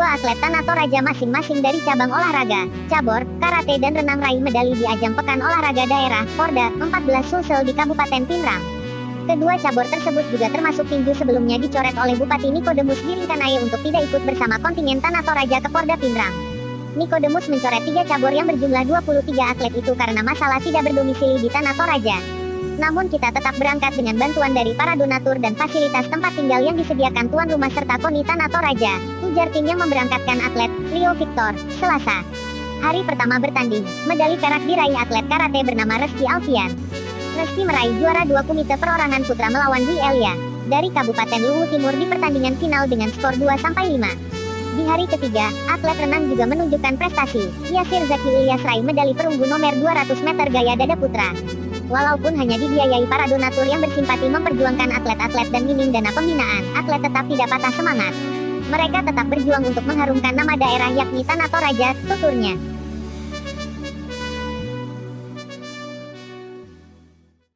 Dua atlet Tanah Toraja masing-masing dari cabang olahraga, cabor, karate dan renang raih medali di ajang Pekan Olahraga Daerah, Porda, 14 Sulsel di Kabupaten Pinrang. Kedua cabur tersebut juga termasuk tinju sebelumnya dicoret oleh Bupati Nikodemus Giringkanaya untuk tidak ikut bersama kontingen Tanah Toraja ke Porda Pinrang. Nikodemus mencoret 3 cabur yang berjumlah 23 atlet itu karena masalah tidak berdomisili di Tanah Toraja. Namun kita tetap berangkat dengan bantuan dari para donatur dan fasilitas tempat tinggal yang disediakan tuan rumah serta KONI Tanah Toraja, ujar tim yang memberangkatkan atlet, Rio Victor, Selasa. Hari pertama bertanding, medali perak diraih atlet karate bernama Reski Alfian. Reski meraih juara 2 komite perorangan putra melawan Dwi Elia, dari Kabupaten Luwu Timur di pertandingan final dengan skor 2-5. Di hari ketiga, atlet renang juga menunjukkan prestasi. Yasir Zaki Ilyas raih medali perunggu nomor 200 meter gaya dada putra. Walaupun hanya dibiayai para donatur yang bersimpati memperjuangkan atlet-atlet dan minim dana pembinaan, atlet tetap tidak patah semangat. Mereka tetap berjuang untuk mengharumkan nama daerah yakni Tanah Toraja, tuturnya.